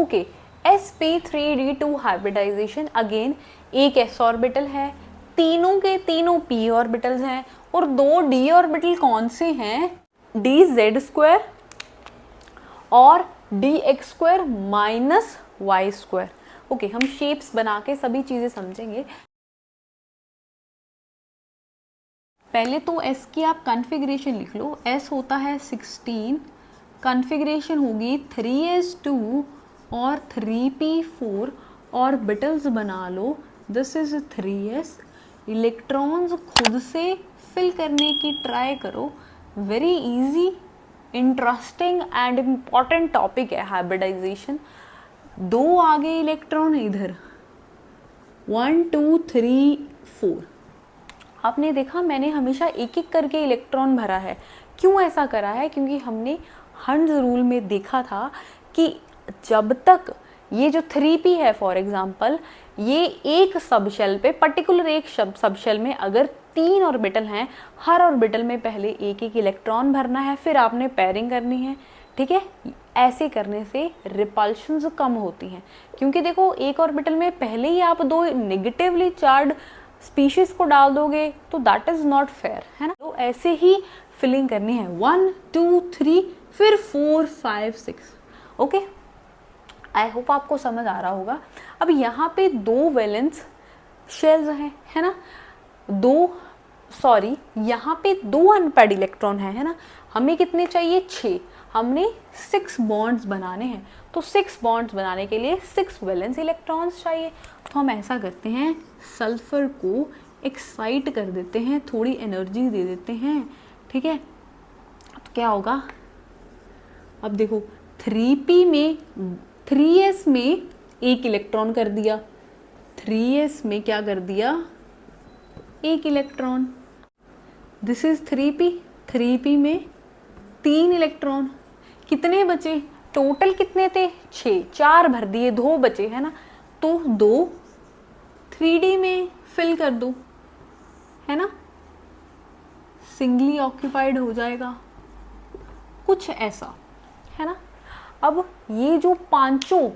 Okay, sp3d2 hybridisation, again एक s orbital है, तीनों के तीनों p ऑर्बिटल्स हैं, और दो d ऑर्बिटल कौन से हैं, dz² और dx² माइनस y²। ओके, हम शेप्स बना के सभी चीज़ें समझेंगे। पहले तो s की आप कॉन्फ़िगरेशन लिख लो। s होता है 16, कॉन्फ़िगरेशन होगी 3s2 और 3p4, ऑर्बिटल्स बना लो, दिस इज 3s। इलेक्ट्रॉन्स खुद से फिल करने की ट्राई करो, very easy, interesting and important topic है हाइब्रिडाइजेशन। दो आगे इलेक्ट्रॉन इधर, 1 2 3 4। आपने देखा मैंने हमेशा एक एक करके इलेक्ट्रॉन भरा है। क्यों ऐसा करा है? क्योंकि हमने हंड्स रूल में देखा था कि जब तक ये जो 3p है फॉर एग्जांपल, ये एक सबशेल पे, पर्टिकुलर एक सबशेल में अगर 3 ऑर्बिटल हैं, हर ऑर्बिटल में पहले एक एक इलेक्ट्रॉन भरना है, फिर आपने पेयरिंग करनी है, ठीक है। ऐसे करने से रिपल्शंस कम होती हैं, क्योंकि देखो एक ऑर्बिटल में पहले ही आप दो नेगेटिवली चार्ज स्पीशीज को डाल दोगे तो दैट इज नॉट फेयर, है ना। तो ऐसे ही फिलिंग करनी है, 1 2 3 फिर 4 5 6। ओके, आई होप आपको समझ आ रहा होगा। अब यहाँ पे दो वैलेंस शेल्स हैं, है ना, यहाँ पे दो अनपेड इलेक्ट्रॉन है ना। हमें कितने चाहिए? 6। हमने 6 बॉन्ड्स बनाने हैं, तो 6 बॉन्ड्स बनाने के लिए 6 वैलेंस इलेक्ट्रॉन्स चाहिए। तो हम ऐसा करते हैं, सल्फर को एक्साइट कर देते हैं, थोड़ी एनर्जी दे देते हैं, ठीक है। तो क्या होगा? अब देखो 3p में 3s में एक इलेक्ट्रॉन कर दिया, 3s में क्या कर दिया? एक electron. This is 3p, 3p में 3 इलेक्ट्रॉन। कितने बचे? टोटल कितने थे? 6, 4 भर दिए, 2 बचे, है ना। तो 2 3d में फिल कर दो, है ना, सिंगली ऑक्यूपाइड हो जाएगा, कुछ ऐसा, है ना। अब ये जो पांचों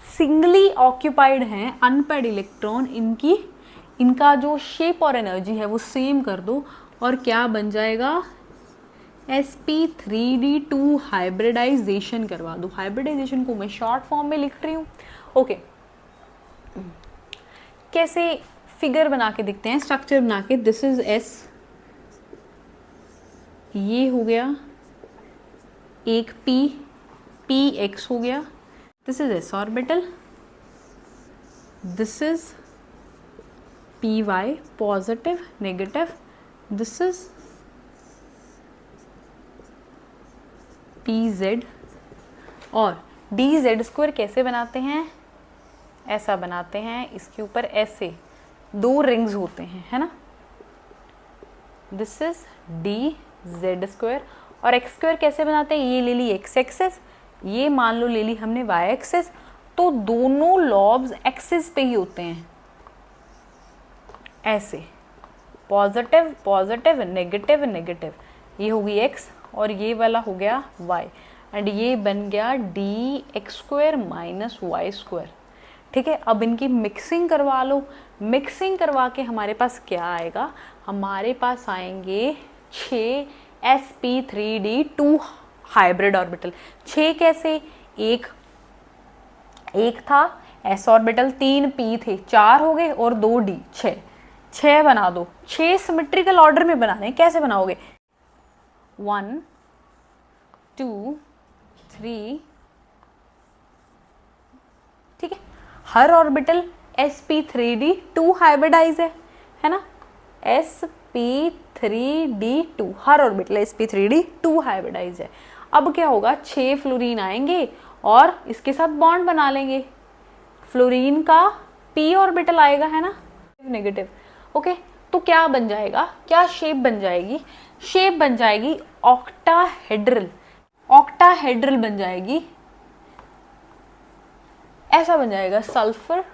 सिंगली ऑक्यूपाइड हैं अनपेड इलेक्ट्रॉन, इनका जो शेप और एनर्जी है वो सेम कर दो, और क्या बन जाएगा? sp3d2 हाइब्रिडाइजेशन करवा दो। हाइब्रिडाइजेशन को मैं शॉर्ट फॉर्म में लिख रही हूँ। ओके, कैसे फिगर बना के दिखते हैं, स्ट्रक्चर बना के। दिस इज s, ये हो गया एक px हो गया, this is s orbital, this is py positive negative, this is pz, और dz² कैसे बनाते हैं? ऐसा बनाते हैं, इसके ऊपर ऐसे 2 रिंग्स होते हैं, है ना। दिस इज dz², और x² कैसे बनाते हैं? ये ले ली x एक्सिस, ये मान लो ले ली हमने y एक्सिस, तो दोनों लॉब्स एक्सिस पे ही होते हैं, ऐसे पॉजिटिव पॉजिटिव नेगेटिव नेगेटिव। ये होगी x और ये वाला हो गया y, एंड ये बन गया dx² माइनस y², ठीक है। अब इनकी मिक्सिंग करवा लो। मिक्सिंग करवा के हमारे पास क्या आएगा? हमारे पास आएंगे 6 sp3d2 हाइब्रिड ऑर्बिटल। 6 कैसे? एक था s ऑर्बिटल, 3 p थे, 4 हो गए, और 2 d, 6 बना दो। 6 सिमेट्रिकल ऑर्डर में बनाने, कैसे बनाओगे? 1 2 3, ठीक है। हर ऑर्बिटल sp3d2 हाइब्रिडाइज है ना। sp3d2 हर ऑर्बिटल sp3d2 हाइब्रिडाइज है। अब क्या होगा? 6 फ्लोरीन आएंगे और इसके साथ बॉन्ड बना लेंगे। फ्लोरीन का p ऑर्बिटल आएगा, है ना, नेगेटिव। ओके, तो क्या बन जाएगा? क्या शेप बन जाएगी? शेप बन जाएगी ऑक्टाहेड्रल। ऑक्टाहेड्रल बन जाएगी, ऐसा बन जाएगा। सल्फर,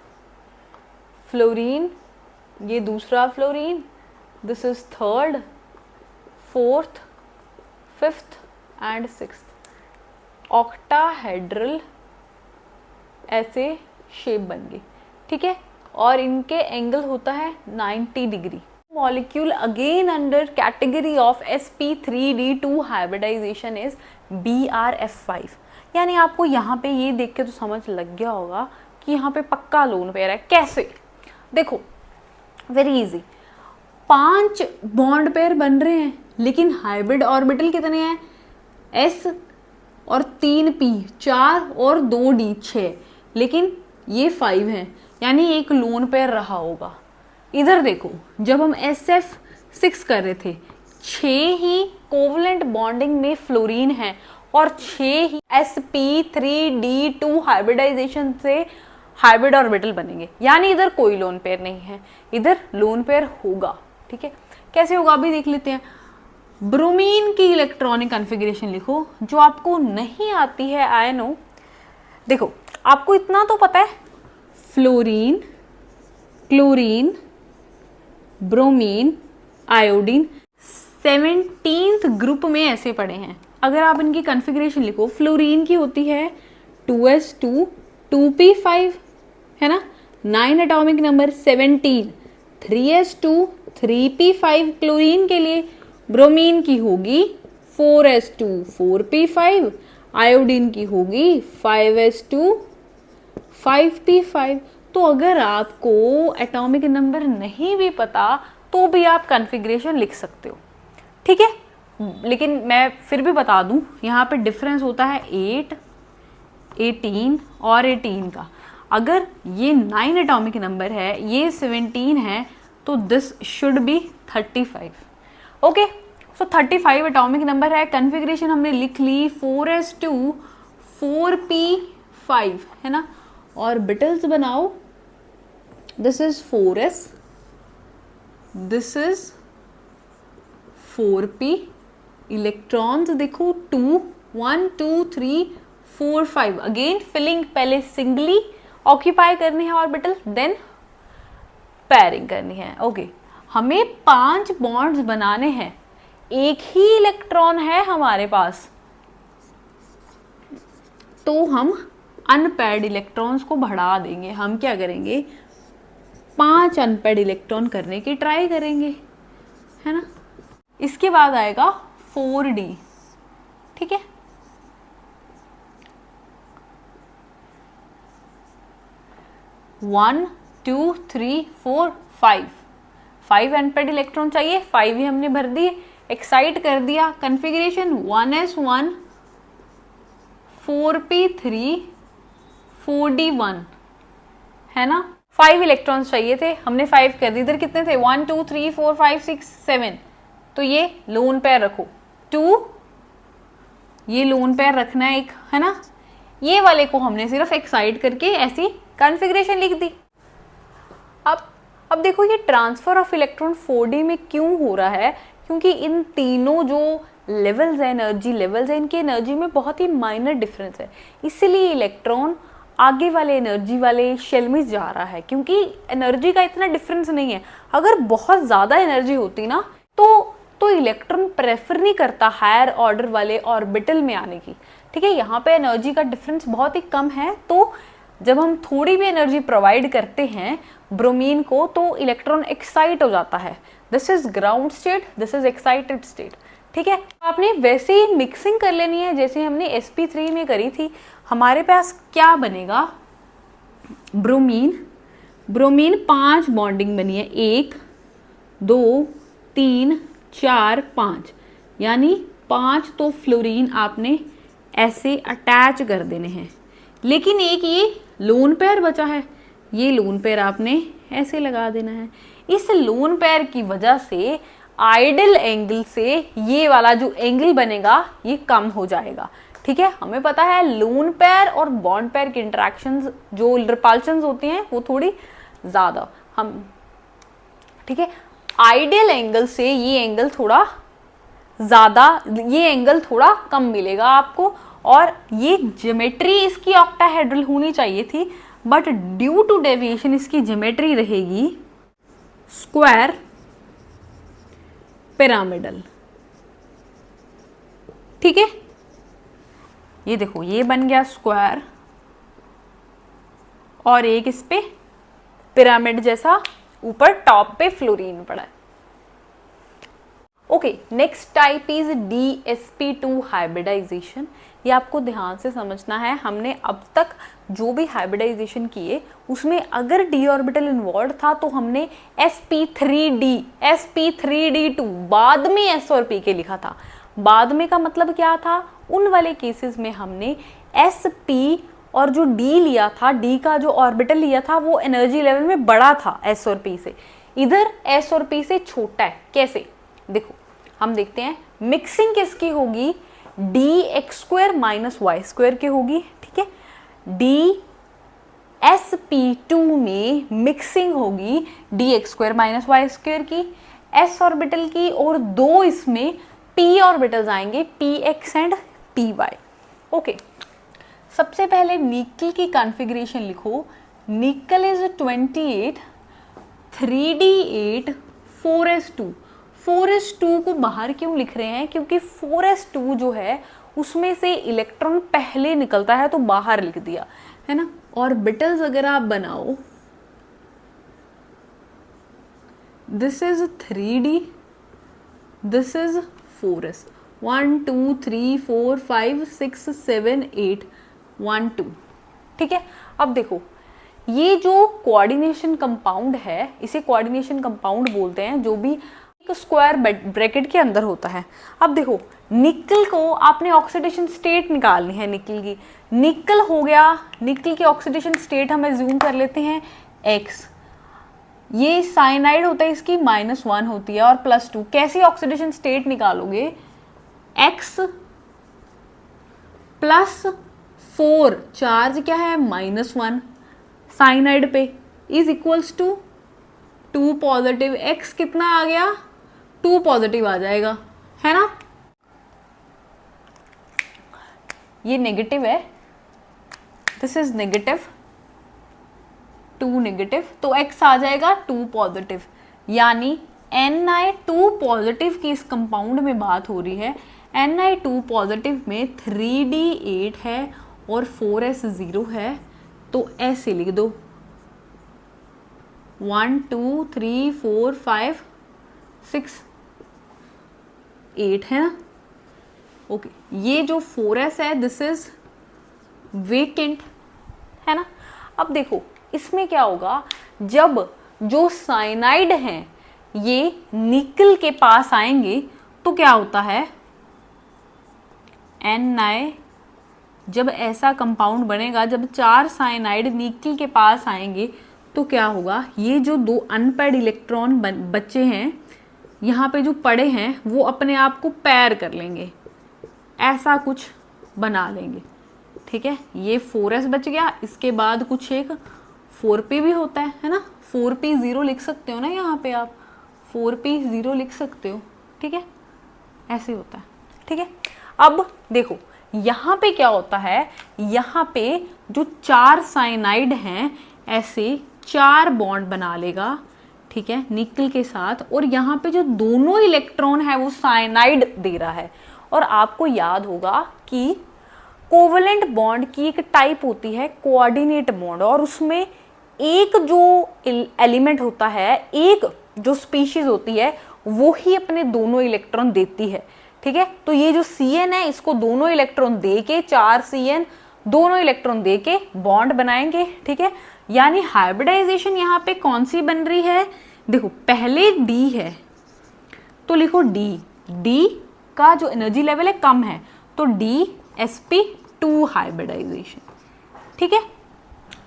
फ्लोरीन, ये दूसरा fluorine, this is 3rd 4th 5th and 6th। Octahedral ऐसे शेप बन गई, ठीक है, और इनके एंगल होता है 90 degree. Molecule again under category of sp3d2 hybridization is BrF5। यानी आपको यहाँ पे ये देख के तो समझ लग गया होगा कि यहाँ पे पक्का लोन पेयर है। कैसे? देखो, वेरी इजी। 5 बॉन्ड पेयर बन रहे हैं, लेकिन हाइब्रिड ऑर्बिटल कितने हैं? s और 3p, 4 और 2d, 6, लेकिन ये 5 हैं, यानी एक लोन पेयर रहा होगा। इधर देखो, जब हम SF6 कर रहे थे, 6 ही कोवलेंट बॉन्डिंग में फ्लोरीन है और 6 ही sp3d2 हाइब्रिडाइजेशन से हाइब्रिड ऑर्बिटल बनेंगे, यानी इधर कोई लोन पेयर नहीं है, इधर लोन पेयर होगा। ठीक है, कैसे होगा अभी देख लेते हैं। ब्रोमीन की इलेक्ट्रॉनिक कॉन्फ़िगरेशन लिखो, जो आपको नहीं आती है आई नो। देखो, आपको इतना तो पता है, fluorine, chlorine, bromine, iodine 17th group में ऐसे पड़े हैं। अगर आप इनकी कॉन्फ़िगरेशन लिखो, फ्लोरीन की होती है 2s2 2p5, है ना, 9 atomic number, 17 3s2 3p5 chlorine के लिए। ब्रोमीन की होगी 4s2 4p5, आयोडीन की होगी 5s2 5p5। तो अगर आपको एटॉमिक नंबर नहीं भी पता तो भी आप कॉन्फ़िगरेशन लिख सकते हो, ठीक है। लेकिन मैं फिर भी बता दूं, यहाँ पे डिफरेंस होता है 8, 18 और 18 का। अगर ये 9 एटॉमिक नंबर है, ये 17 है, तो this should be 35। Okay, so 35 atomic number है। कॉन्फ़िगरेशन हमने लिख ली 4s2 4p5, है ना। ऑर्बिटल्स बनाओ, this is 4s, this is 4p। Electrons देखो 2 1 2 3 4 5। अगेन फिलिंग, पहले सिंगली ऑक्यूपाई करनी है ऑर्बिटल, देन पैरिंग करनी है। ओके, हमें 5 बॉन्ड्स बनाने हैं, एक ही इलेक्ट्रॉन है हमारे पास, तो हम अनपेयर्ड इलेक्ट्रॉन्स को बढ़ा देंगे। हम क्या करेंगे, 5 अनपेयर्ड इलेक्ट्रॉन करने की ट्राई करेंगे, है ना। इसके बाद आएगा 4d, ठीक है। वन 2 3 4 5 अनपेयर्ड इलेक्ट्रॉन चाहिए, 5 ही हमने भर दिए, एक्साइट कर दिया। कॉन्फ़िगरेशन 1s1 4p3 4d1, है ना। 5 इलेक्ट्रॉन्स चाहिए थे, हमने 5 कर दिए। इधर कितने थे, 1 2 3 4 5 6 7, तो ये लोन पेयर रखो। 2 ये लोन पेयर रखना है एक, है ना। ये वाले को हमने सिर्फ एक्साइट करके ऐसी कॉन्फ़िगरेशन लिख दी। अब देखो, ये ट्रांसफर ऑफ इलेक्ट्रॉन 4d में क्यों हो रहा है, क्योंकि इन तीनों जो लेवल्स है, एनर्जी लेवल्स है, इनकी एनर्जी में बहुत ही माइनर डिफरेंस है, इसलिए इलेक्ट्रॉन आगे वाले एनर्जी वाले शेल में जा रहा है, क्योंकि एनर्जी का इतना डिफरेंस नहीं है। अगर बहुत ज़्यादा एनर्जी होती ना, तो इलेक्ट्रॉन प्रेफर नहीं करता हायर ऑर्डर वाले ऑर्बिटल में आने की, ठीक है। यहाँ पे एनर्जी का डिफरेंस बहुत ही कम है, तो जब हम थोड़ी भी एनर्जी प्रोवाइड करते हैं ब्रोमीन को, तो इलेक्ट्रॉन एक्साइट हो जाता है। This is ground state, this is excited state, ठीक है। आपने वैसे ही मिक्सिंग कर लेनी है जैसे हमने sp3 में करी थी। हमारे पास क्या बनेगा, ब्रोमीन 5 बॉन्डिंग बनी है, 1 2 3 4 5, यानी 5 तो फ्लोरीन आपने ऐसे अटैच कर देने हैं। लेकिन एक ये लोन पेयर बचा है, ये लोन पेयर आपने ऐसे लगा देना है। इस लोन पेयर की वजह से आइडियल एंगल से ये वाला जो एंगल बनेगा ये कम हो जाएगा, ठीक है। हमें पता है लोन पेयर और बॉन्ड पेयर की इंटरेक्शंस जो रिपल्शंस होती हैं वो थोड़ी ज़्यादा, हम, ठीक है। आइडियल एंगल से ये एंगल थोड़ा ज़्यादा, ये एंगल थोड़ा कम मिलेगा आपको, और ये ज्योमेट्री इसकी ऑक्टाहेड्रल होनी चाहिए थी, बट ड्यू टू डेविएशन इसकी ज्योमेट्री रहेगी स्क्वायर पिरामिडल, ठीक है। ये देखो, ये बन गया स्क्वायर और एक इस पे पिरामिड जैसा ऊपर टॉप पे फ्लोरीन पड़ा है। Okay, next type is DsP2 hybridization. ये आपको ध्यान से समझना है। हमने अब तक जो भी हाइब्रिडाइजेशन किए उसमें अगर d ऑर्बिटल इन्वॉल्व था तो हमने sp3d2 बाद में s और p के लिखा था। बाद में का मतलब क्या था? उन वाले केसेस में हमने sp और जो d लिया था, d का जो ऑर्बिटल लिया था वो एनर्जी लेवल में बड़ा था s और p से। इधर s और p से छोटा है। कैसे? देखो, हम देखते हैं। मिक्सिंग किसकी होगी? dx² माइनस y² की होगी। ठीक है, dsp2 में मिक्सिंग होगी dx² माइनस y² की, s ऑर्बिटल की, और दो इसमें p ऑर्बिटल्स आएंगे, px एंड py। ओके, सबसे पहले निकल की कॉन्फ़िगरेशन लिखो। निकल इज 28 3d8 4s2। 4s2 को बाहर क्यों लिख रहे हैं? क्योंकि 4s2 जो है उसमें से इलेक्ट्रॉन पहले निकलता है तो बाहर लिख दिया है ना। ऑर्बिटल्स अगर आप बनाओ, this is 3d, this is 4s, 1 2 3 4 5 6 7 8 1 2। ठीक है, अब देखो ये जो कोऑर्डिनेशन कंपाउंड है, इसे कोऑर्डिनेशन कंपाउंड बोलते हैं, जो भी एक स्क्वायर ब्रैकेट के अंदर होता है। अब देखो, निकल को आपने ऑक्सीडेशन स्टेट निकालनी है। निकल की, निकल हो गया, निकल की ऑक्सीडेशन स्टेट हम एज्यूम कर लेते हैं x। ये साइनाइड होता है, इसकी -1 होती है और +2। कैसी ऑक्सीडेशन स्टेट निकालोगे? x +4, चार्ज क्या है? -1 साइनाइड पे, is equals to 2 positive. x कितना आ गया? 2 पॉजिटिव आ जाएगा, है ना। ये नेगेटिव है, दिस इज नेगेटिव, 2 नेगेटिव, तो x आ जाएगा 2 पॉजिटिव। यानी Ni2 पॉजिटिव की इस कंपाउंड में बात हो रही है। Ni2 पॉजिटिव में 3d8 है और 4s0 है, तो ऐसे लिख दो 1 2 3 4 5 6 8 है ना। ओके, ये जो 4s है दिस इज वेकेंट, है ना। अब देखो इसमें क्या होगा, जब जो साइनाइड हैं ये निकल के पास आएंगे तो क्या होता है? Ni, जब ऐसा कंपाउंड बनेगा, जब 4 साइनाइड निकल के पास आएंगे तो क्या होगा? ये जो 2 अनपेयर्ड इलेक्ट्रॉन बचे हैं यहाँ पे जो पड़े हैं वो अपने आप को पैर कर लेंगे, ऐसा कुछ बना लेंगे। ठीक है, ये 4s बच गया। इसके बाद कुछ एक 4p भी होता है ना। 4p0 लिख सकते हो ना, यहाँ पे आप 4p0 लिख सकते हो। ठीक है, ऐसे होता है। ठीक है, अब देखो यहाँ पे क्या होता है, यहाँ पे जो 4 साइनाइड हैं ऐसे 4 बॉन्ड बना लेगा। ठीक है, निकल के साथ, और यहाँ पे जो दोनों इलेक्ट्रॉन है वो साइनाइड दे रहा है। और आपको याद होगा कि कोवलेंट बॉन्ड की एक टाइप होती है कोऑर्डिनेट बॉन्ड, और उसमें एक जो एलिमेंट होता है, एक जो स्पीशीज होती है, वो ही अपने दोनों इलेक्ट्रॉन देती है। ठीक है, तो ये जो Cn है इसको दोनों इलेक्ट्रॉन दे के, 4 Cn दोनों इलेक्ट्रॉन दे के बॉन्ड बनाएंगे। ठीक है, यानी हाइब्रिडाइजेशन यहाँ पे कौन सी बन रही है? देखो पहले D है तो लिखो D, D का जो एनर्जी लेवल है कम है तो DsP2 हाइब्रिडाइजेशन। ठीक है,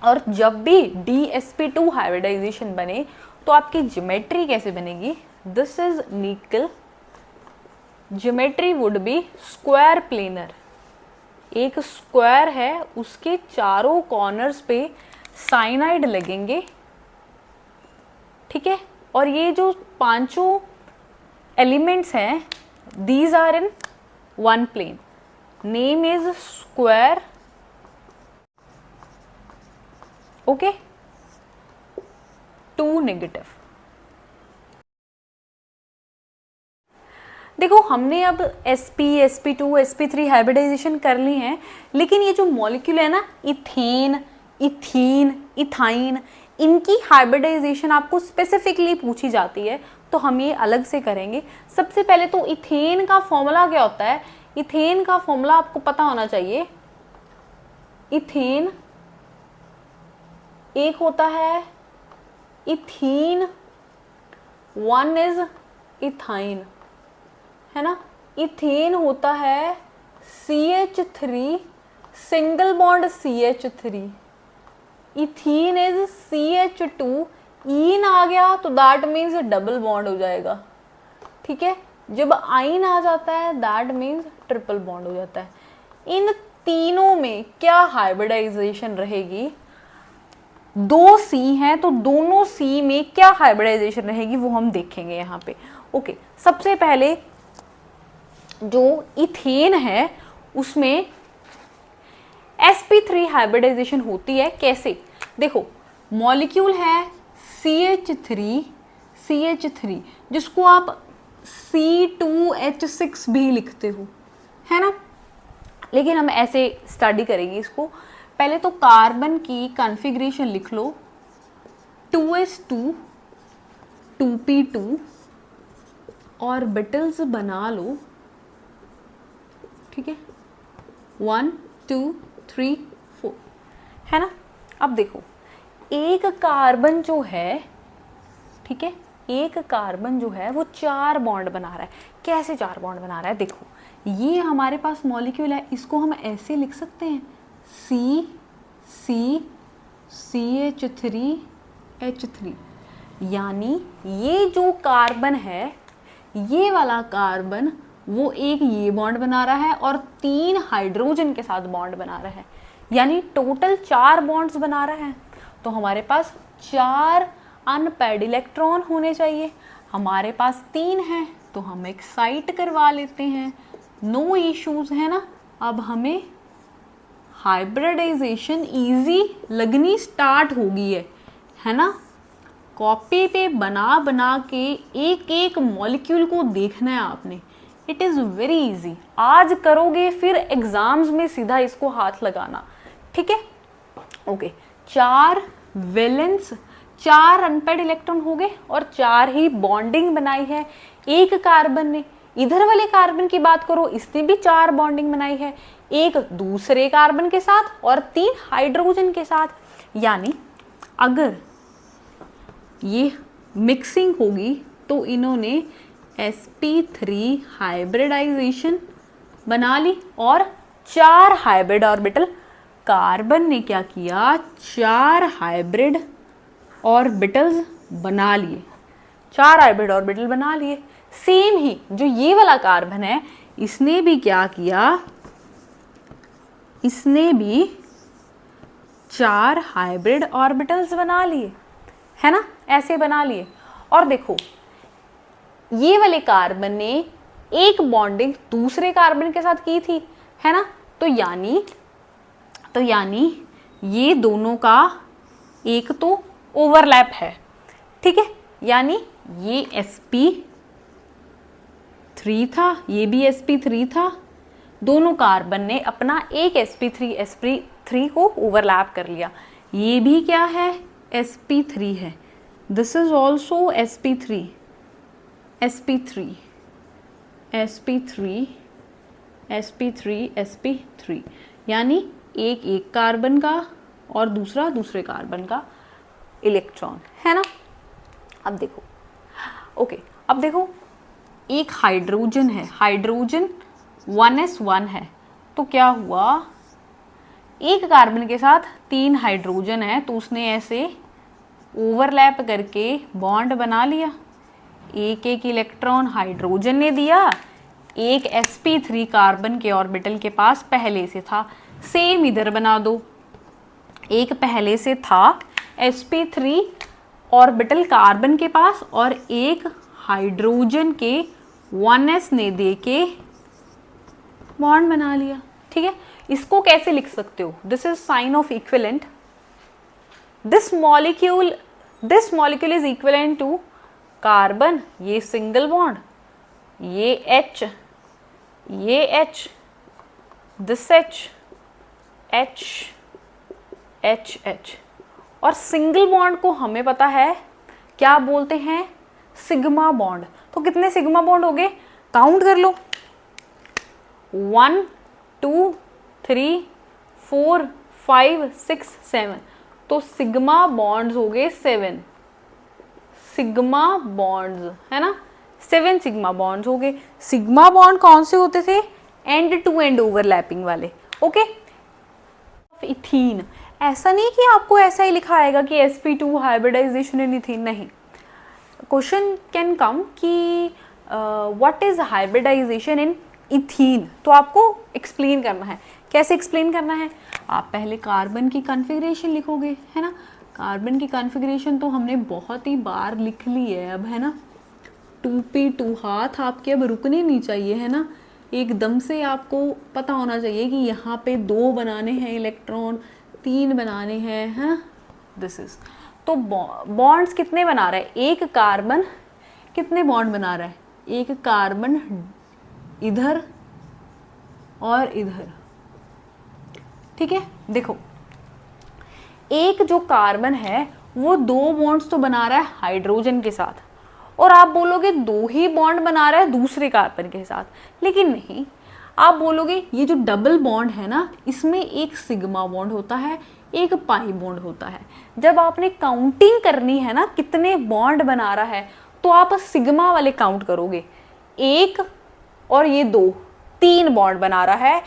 और जब भी DsP2 हाइब्रिडाइजेशन बने तो आपकी ज्योमेट्री कैसे बनेगी? दिस इज निकल, geometry would be square planar. एक स्क्वायर है, उसके चारों कॉर्नर्स पे साइनाइड लगेंगे। ठीक है, और ये जो पांचों एलिमेंट्स हैं these are in one plane, name is square. Okay, 2 negative. देखो हमने अब sp, sp2, sp3 हाइब्रिडाइजेशन कर ली है, लेकिन ये जो मॉलिक्यूल है ना, इथेन, इथीन, इथाइन, इनकी हाइब्रिडाइजेशन आपको स्पेसिफिकली पूछी जाती है तो हम ये अलग से करेंगे। सबसे पहले तो इथेन का फॉर्मूला क्या होता है? इथेन का फॉर्मूला आपको पता होना चाहिए। इथेन एक होता है इथीन, वन इज इथाइन, है ना। इथेन होता है CH3 single bond CH3, ethene is CH2, ईन आ गया तो दैट मीन्स डबल बॉन्ड हो जाएगा, ठीक है। जब आइन आ जाता है दैट मीन्स ट्रिपल बॉन्ड हो जाता है। इन तीनों में क्या हाइब्रिडाइजेशन रहेगी? 2 C हैं तो दोनों C में क्या हाइब्रिडाइजेशन रहेगी वो हम देखेंगे यहाँ पे। ओके, सबसे पहले जो इथेन है उसमें sp3 हाइब्रिडाइजेशन होती है। कैसे? देखो, मॉलिक्यूल है CH3 जिसको आप C2H6 भी लिखते हो, है ना, लेकिन हम ऐसे स्टडी करेंगे इसको। पहले तो कार्बन की कॉन्फ़िगरेशन लिख लो, 2s2 2p2 ऑर्बिटल्स बना लो, ठीक है, 1 2 3 4, है ना। अब देखो, एक कार्बन जो है, ठीक है, एक कार्बन जो है वो 4 बॉन्ड बना रहा है। कैसे 4 बॉन्ड बना रहा है? देखो, ये हमारे पास मॉलिक्यूल है, इसको हम ऐसे लिख सकते हैं CH3, यानी ये जो कार्बन है, ये वाला कार्बन वो एक ये बॉन्ड बना रहा है और 3 हाइड्रोजन के साथ बॉन्ड बना रहा है, यानी टोटल 4 बॉन्ड्स बना रहा है। तो हमारे पास 4 अनपेयर्ड इलेक्ट्रॉन होने चाहिए, हमारे पास 3 हैं तो हम एक साइट करवा लेते हैं, नो इश्यूज, है ना। अब हमें हाइब्रिडाइजेशन इजी लगनी स्टार्ट हो गई है ना। कॉपी पे बना बना के एक एक मॉलिक्यूल को देखना है आपने। इट इज़ वेरी इजी, आज करोगे फिर एग्जाम्स में सीधा इसको हाथ लगाना, ठीक है। ओके, 4 वैलेंस, 4 अनपेयर्ड इलेक्ट्रॉन हो गए और 4 ही बॉन्डिंग बनाई है एक कार्बन ने। इधर वाले कार्बन की बात करो, इसने भी 4 बॉन्डिंग बनाई है, एक दूसरे कार्बन के साथ और 3 हाइड्रोजन के साथ। यानी अगर ये मिक्सिंग होगी तो इन्होंने sp3 हाइब्रिडाइजेशन बना ली और 4 हाइब्रिड ऑर्बिटल। कार्बन ने क्या किया? 4 हाइब्रिड ऑर्बिटल्स बना लिए, 4 हाइब्रिड ऑर्बिटल बना लिए। सेम ही जो ये वाला कार्बन है, इसने भी क्या किया? इसने भी 4 हाइब्रिड ऑर्बिटल्स बना लिए, है ना, ऐसे बना लिए। और देखो, ये वाले कार्बन ने एक बॉन्डिंग दूसरे कार्बन के साथ की थी, है ना। तो यानी ये दोनों का एक तो ओवरलैप है, ठीक है, यानी ये sp3 था, ये भी sp3 था, दोनों कार्बन ने अपना एक sp3 को ओवरलैप कर लिया। ये भी क्या है? sp3 है, दिस इज ऑल्सो sp3, यानी एक कार्बन का और दूसरा दूसरे कार्बन का इलेक्ट्रॉन, है ना। अब देखो, ओके, अब देखो, एक हाइड्रोजन है, हाइड्रोजन 1s1 है, तो क्या हुआ? एक कार्बन के साथ 3 हाइड्रोजन है तो उसने ऐसे ओवरलैप करके बॉन्ड बना लिया, एक एक इलेक्ट्रॉन हाइड्रोजन ने दिया, एक sp3 कार्बन के ऑर्बिटल के पास पहले से था। सेम इधर बना दो, एक पहले से था sp3 ऑर्बिटल कार्बन के पास और एक हाइड्रोजन के 1s ने देके बॉन्ड बना लिया, ठीक है। इसको कैसे लिख सकते हो? This is sign of equivalent, this molecule is equivalent to carbon, ये सिंगल बॉन्ड, ये H, दिस H, OH। और सिंगल बॉन्ड को हमें पता है क्या बोलते हैं, सिग्मा बॉन्ड। तो कितने सिग्मा बॉन्ड हो गए, काउंट कर लो, 1 2 3 4 5 6 7। तो सिग्मा बॉन्ड्स हो गए 7 सिग्मा बॉन्ड्स, है ना, 7 सिग्मा बॉन्ड्स हो गए। सिग्मा बॉन्ड कौन से होते थे, एंड टू एंड ओवरलैपिंग वाले। ओके, इथीन, ऐसा नहीं कि आपको ऐसा ही लिखा आएगा कि sp2 हाइब्रिडाइजेशन इन इथीन, नहीं। क्वेश्चन कैन कम कि what is hybridization in ethene, तो आपको एक्सप्लेन करना है। कैसे एक्सप्लेन करना है, आप पहले कार्बन की कॉन्फ़िगरेशन लिखोगे, है ना। कार्बन की कॉन्फ़िगरेशन तो हमने बहुत ही बार लिख ली है अब, है ना। 2p2, हाथ आपके अब रुकने नहीं चाहिए, है ना। एकदम से आपको पता होना चाहिए कि यहाँ पे 2 बनाने हैं इलेक्ट्रॉन, 3 बनाने हैं, है ना। दिस इज, तो बॉन्ड्स कितने बना रहा है, एक कार्बन कितने बॉन्ड बना रहा है, एक कार्बन इधर और इधर, ठीक है। देखो, एक जो कार्बन है वो 2 बॉन्ड्स तो बना रहा है हाइड्रोजन के साथ, और आप बोलोगे 2 ही बॉन्ड बना रहा है दूसरे कार्बन के साथ, लेकिन नहीं, आप बोलोगे ये जो डबल बॉन्ड है ना, इसमें एक सिग्मा बॉन्ड होता है, एक पाई बॉन्ड होता है। जब आपने काउंटिंग करनी है ना कितने बॉन्ड बना रहा है, तो आप सिग्मा वाले काउंट करोगे, 1 और ये 2, 3 बॉन्ड बना रहा है,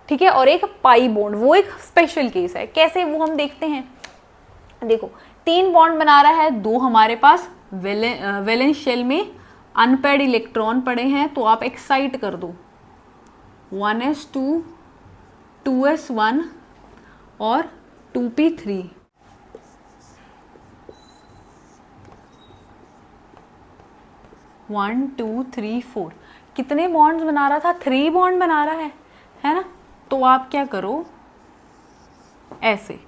ठीक है। और एक पाई बॉन्ड, वो एक स्पेशल केस है। कैसे, वो हम देखते हैं। देखो, 3 बॉन्ड बना रहा है, 2 हमारे पास वैलेंस शेल में अनपेयर्ड इलेक्ट्रॉन पड़े हैं, तो आप एक्साइट कर दो 1s2 2s1 और 2p3। वन 2 3 4 कितने बॉन्ड्स बना रहा था, 3 बॉन्ड बना रहा है ना। तो आप क्या करो, ऐसे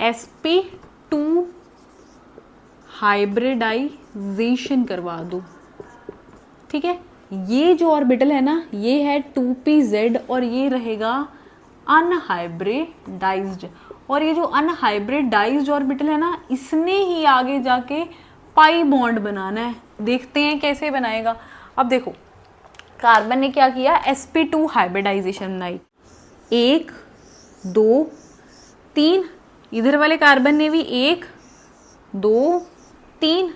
sp2 हाइब्रिडाइजेशन करवा दो, ठीक है। ये जो ऑर्बिटल है ना, ये है 2pz और ये रहेगा अनहाइब्रिडाइज्ड, और ये जो अनहाइब्रिडाइज्ड ऑर्बिटल है ना, इसने ही आगे जाके पाई बॉन्ड बनाना है। देखते हैं कैसे बनाएगा। अब देखो, कार्बन ने क्या किया, sp2 हाइब्रिडाइजेशन बनाई, 1 2 3, इधर वाले कार्बन ने भी 1 2 3,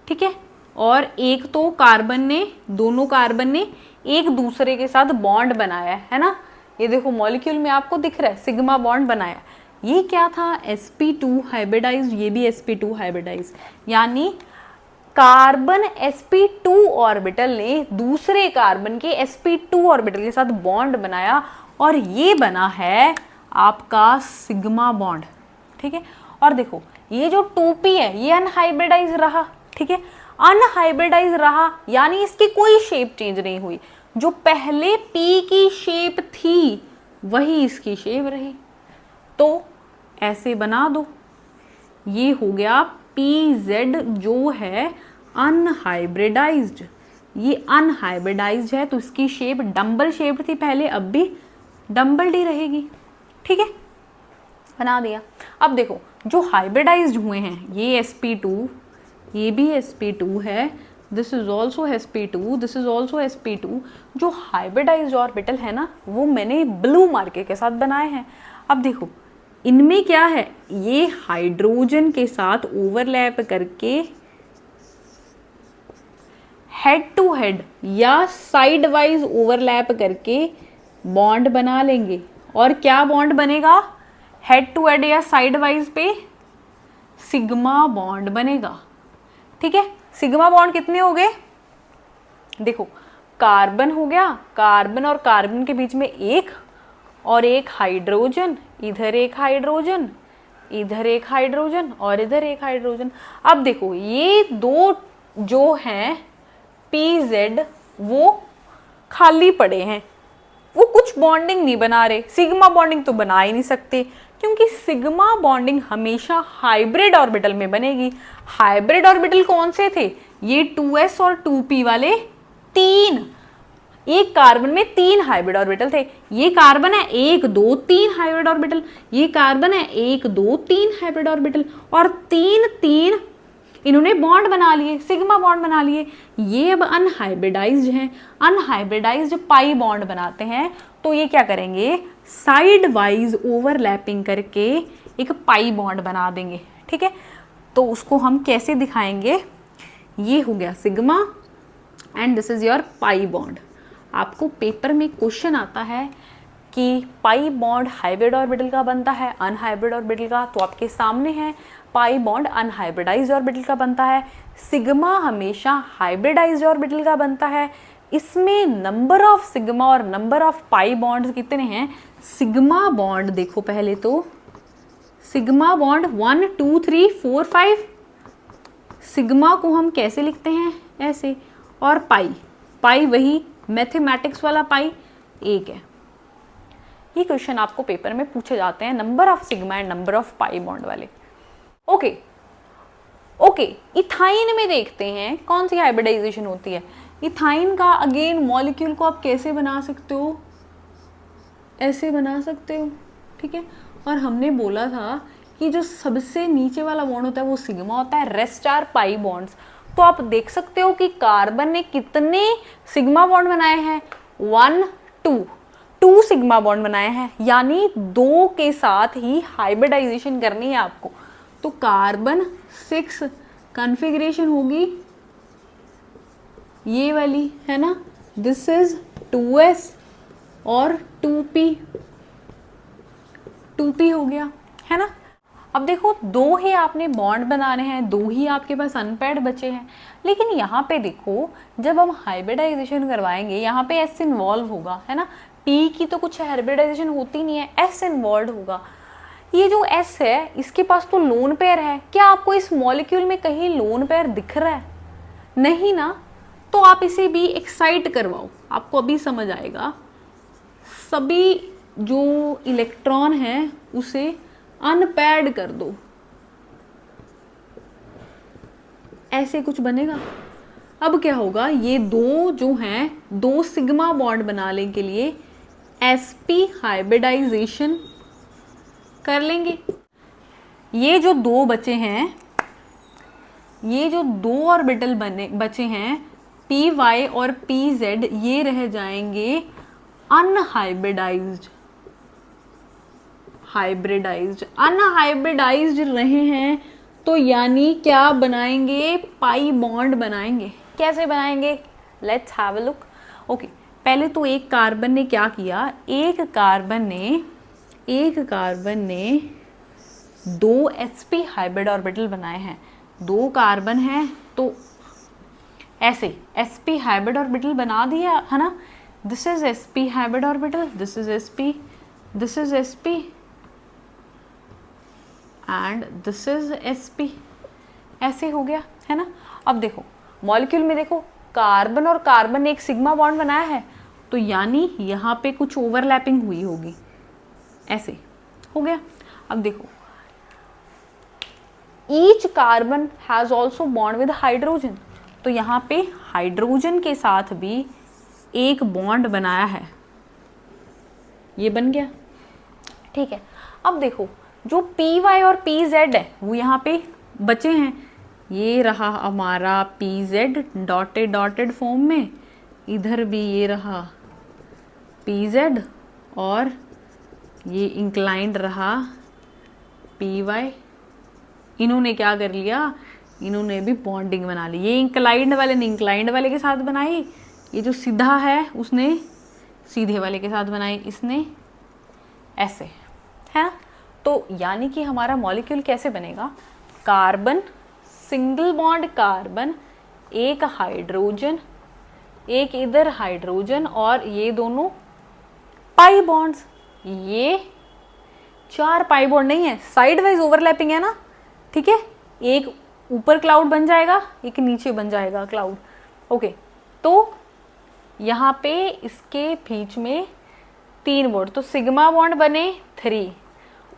ठीक है। और एक तो कार्बन ने, दोनों कार्बन ने एक दूसरे के साथ बॉन्ड बनाया है ना। ये देखो मॉलिक्यूल में आपको दिख रहा है, सिग्मा बॉन्ड बनाया। ये क्या था, sp2 हाइब्रिडाइज्ड, ये भी sp2 हाइब्रिडाइज्ड, यानी कार्बन sp2 ऑर्बिटल ने दूसरे कार्बन के sp2 ऑर्बिटल के साथ बॉन्ड बनाया, और ये बना है आपका सिग्मा बॉन्ड, ठीक है। और देखो, ये जो 2p है ये अनहाइब्रिडाइज रहा, ठीक है। अनहाइब्रिडाइज रहा यानी इसकी कोई शेप चेंज नहीं हुई, जो पहले p की शेप थी वही इसकी शेप रही। तो ऐसे बना दो, ये हो गया pz जो है अनहाइब्रिडाइज्ड, ये अनहाइब्रिडाइज्ड है, तो इसकी शेप डम्बल शेप थी पहले, अब भी डम्बल डी रहेगी, ठीक है। बना दिया। अब देखो, जो हाइब्रिडाइज्ड हुए हैं, ये sp2, ये भी sp2 है, this is also sp2, this is also sp2। जो हाइब्रिडाइज्ड ऑर्बिटल है ना, वो मैंने ब्लू मार्के के साथ बनाए हैं। अब देखो, इनमें क्या है, ये हाइड्रोजन के साथ ओवरलैप करके हेड टू हेड या साइड वाइज ओवरलैप करके बॉन्ड बना लेंगे। और क्या बॉन्ड बनेगा, हेड टू हेड या साइड वाइज पे सिग्मा बॉन्ड बनेगा, ठीक है। सिग्मा बॉन्ड कितने हो गए, देखो, कार्बन हो गया, कार्बन और कार्बन के बीच में एक, और एक हाइड्रोजन, इधर एक हाइड्रोजन, इधर एक हाइड्रोजन, और इधर एक हाइड्रोजन। अब देखो, ये 2 जो हैं pz वो खाली पड़े हैं, वो कुछ बॉन्डिंग नहीं बना रहे। सिग्मा बॉन्डिंग तो बना ही नहीं सकते, क्योंकि सिग्मा बॉन्डिंग हमेशा हाइब्रिड ऑर्बिटल में बनेगी। हाइब्रिड ऑर्बिटल कौन से थे, ये 2s और 2p वाले 3, एक कार्बन में 3 हाइब्रिड ऑर्बिटल थे। ये कार्बन है 1 2 3 हाइब्रिड ऑर्बिटल, ये कार्बन है 1 2 3 हाइब्रिड ऑर्बिटल, और 3 3 इन्होंने बॉन्ड बना लिए, सिग्मा बॉन्ड बना लिए। ये अब अनहाइब्रिडाइज्ड हैं, अनहाइब्रिडाइज्ड पाई बॉन्ड बनाते हैं। तो ये क्या करेंगे, साइड वाइज ओवरलैपिंग करके एक पाई बॉन्ड बना देंगे। ठीक है, तो उसको हम कैसे दिखाएंगे, ये हो गया sigma and this is your pi bond. आपको पेपर में क्वेश्चन आता है कि पाई बॉन्ड हाइब्रिड ऑर्बिटल का बनता है अनहाइब्रिड ऑर्बिटल का, तो आपके सामने है पाई बॉन्ड अनहाइब्रिडाइज्ड ऑर्बिटल का बनता है, सिग्मा हमेशा हाइब्रिडाइज्ड ऑर्बिटल का बनता है। इसमें नंबर ऑफ सिग्मा और नंबर ऑफ पाई बॉन्ड्स कितने हैं, सिग्मा बॉन्ड देखो पहले तो, सिग्मा बॉन्ड 1 2 3 4 5, सिग्मा को हम कैसे लिखते हैं ऐसे, और पाई, पाई वही मैथमेटिक्स वाला पाई 1 है। ये क्वेश्चन आपको पेपर में पूछे जाते हैं, number of sigma and number of pi bond वाले। ओके, इथाइन में देखते हैं कौन सी हाइब्रिडाइजेशन होती है। इथाइन का अगेन मॉलिक्यूल को आप कैसे बना सकते हो, ऐसे बना सकते हो। ठीक है, और हमने बोला था कि जो सबसे नीचे वाला बॉन्ड होता है वो सिग्मा होता है, रेस्ट आर पाई बॉन्ड्स। तो आप देख सकते हो कि कार्बन ने कितने सिग्मा बॉन्ड बनाए हैं, 1 2 सिग्मा बॉन्ड बनाए हैं, यानी 2 के साथ ही हाइब्रिडाइजेशन करनी है आपको। तो कार्बन 6 कॉन्फ़िगरेशन होगी ये वाली, है ना, दिस इज 2s और 2p हो गया, है ना। अब देखो 2 ही आपने बॉन्ड बनाने हैं, 2 ही आपके पास अनपेयर्ड बचे हैं, लेकिन यहाँ पे देखो जब हम हाइब्रिडाइजेशन करवाएंगे यहाँ पे s इन्वॉल्व होगा, है ना। p की तो कुछ हाइब्रिडाइजेशन होती नहीं है, s इन्वॉल्व होगा। ये जो s है इसके पास तो लोन पेयर है, क्या आपको इस मॉलिक्यूल में कहीं लोन पेयर दिख रहा है, नहीं ना। तो आप इसे भी एक्साइट करवाओ, आपको अभी समझ आएगा। सभी जो इलेक्ट्रॉन है उसे अनपेयर्ड कर दो, ऐसे कुछ बनेगा। अब क्या होगा, ये 2 जो हैं 2 सिग्मा बॉन्ड बनाने के लिए sp हाइब्रिडाइजेशन कर लेंगे। ये जो 2 बचे हैं, ये जो 2 ऑर्बिटल बचे हैं py और pz, ये रह जाएंगे अनहाइब्रिडाइज्ड। अनहाइब्रिडाइज्ड रहे हैं तो यानी क्या बनाएंगे, पाई बॉन्ड बनाएंगे। कैसे बनाएंगे, let's have a look. Okay, पहले तो एक कार्बन ने क्या किया, एक कार्बन ने 2 sp हाइब्रिड ऑर्बिटल बनाए हैं। 2 कार्बन है तो ऐसे sp हाइब्रिड ऑर्बिटल बना दिया, है ना। This is sp hybrid orbital, this is sp, this is sp and this is sp, ऐसे हो गया, है ना। अब देखो मॉलिक्यूल में देखो कार्बन और कार्बन ने एक सिग्मा बॉन्ड बनाया है, तो यानी यहाँ पे कुछ ओवरलैपिंग हुई होगी, ऐसे हो गया। अब देखो each carbon has also bond with hydrogen, तो यहाँ पे हाइड्रोजन के साथ भी एक बॉन्ड बनाया है, ये बन गया। ठीक है, अब देखो जो py और pz है वो यहाँ पे बचे हैं, ये रहा हमारा pz डॉटेड फॉर्म में, इधर भी ये रहा pz और ये इंक्लाइंड रहा py। इन्होंने क्या कर लिया, इन्होंने भी बॉन्डिंग बना ली। ये इंक्लाइंड वाले ने इंक्लाइंड वाले के साथ बनाई, ये जो सीधा है उसने सीधे वाले के साथ बनाई, इसने ऐसे, है ना। तो यानी कि हमारा मॉलिक्यूल कैसे बनेगा, कार्बन सिंगल बॉन्ड कार्बन, एक हाइड्रोजन, एक इधर हाइड्रोजन और ये दोनों पाई बॉन्ड्स। ये 4 पाई बॉन्ड नहीं है, साइड वाइज ओवरलैपिंग है ना, ठीक है। एक ऊपर क्लाउड बन जाएगा, एक नीचे बन जाएगा क्लाउड। ओके, तो यहाँ पे इसके बीच में 3 बॉन्ड, तो सिग्मा बॉन्ड बने 3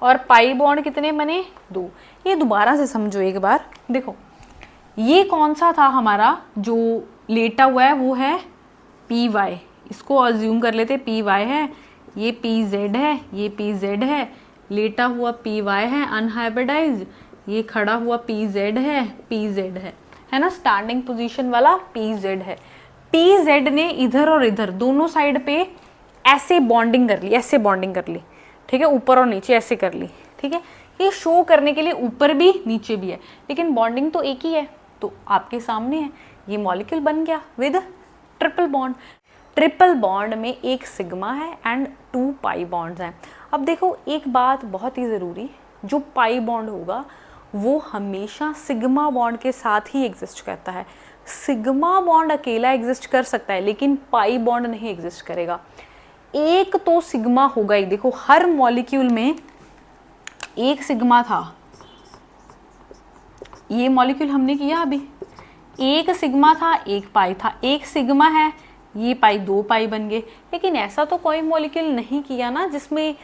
और पाई बॉन्ड कितने बने 2। ये दोबारा से समझो एक बार, देखो ये कौन सा था हमारा जो लेटा हुआ है, वो है py, इसको अज्यूम कर लेते पी वाई है, ये पी जेड है, ये पी जेड है, लेटा हुआ पी वाई है अनहाइब्रिडाइज्ड, ये खड़ा हुआ पी जेड है ना, स्टैंडिंग पोजीशन वाला पी जेड है। पी जेड ने इधर और इधर दोनों साइड पे ऐसे बॉन्डिंग कर ली, ऐसे बॉन्डिंग कर ली, ठीक है, ऊपर और नीचे ऐसे कर ली, ठीक है। ये शो करने के लिए ऊपर भी नीचे भी है, लेकिन बॉन्डिंग तो एक ही है, तो आपके सामने है, ये मॉलिक्यूल बन गया with triple bond. Triple bond में एक सिग्मा है एंड 2 पाई बॉन्ड्स हैं। अब देखो एक बात बहुत ही ज़रूरी, जो पाई बॉन्ड होगा वो हमेशा सिग्मा बॉन्ड के साथ ही एग्जिस्ट करता है। सिग्मा बॉन्ड अकेला एग्जिस्ट कर सकता है लेकिन पाई बॉन्ड नहीं एग्जिस्ट करेगा। एक तो सिग्मा होगा ही, देखो हर मॉलिक्यूल में एक सिग्मा था, ये मॉलिक्यूल हमने किया अभी, एक सिग्मा था एक पाई था, एक सिग्मा है ये पाई 2 पाई बन गए। लेकिन ऐसा तो कोई मॉलिक्यूल नहीं किया ना जिसमें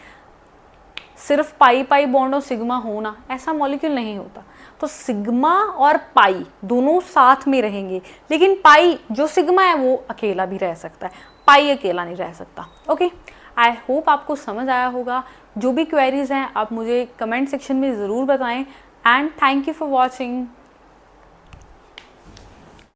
सिर्फ पाई पाई बॉन्ड और सिग्मा हो ना, ऐसा मॉलिक्यूल नहीं होता। तो सिग्मा और पाई दोनों साथ में रहेंगे, लेकिन पाई जो सिग्मा है वो अकेला भी रह सकता है, पाई अकेला नहीं रह सकता। ओके, आई होप आपको समझ आया होगा। जो भी क्वेरीज हैं आप मुझे कमेंट सेक्शन में ज़रूर बताएं and thank you for watching.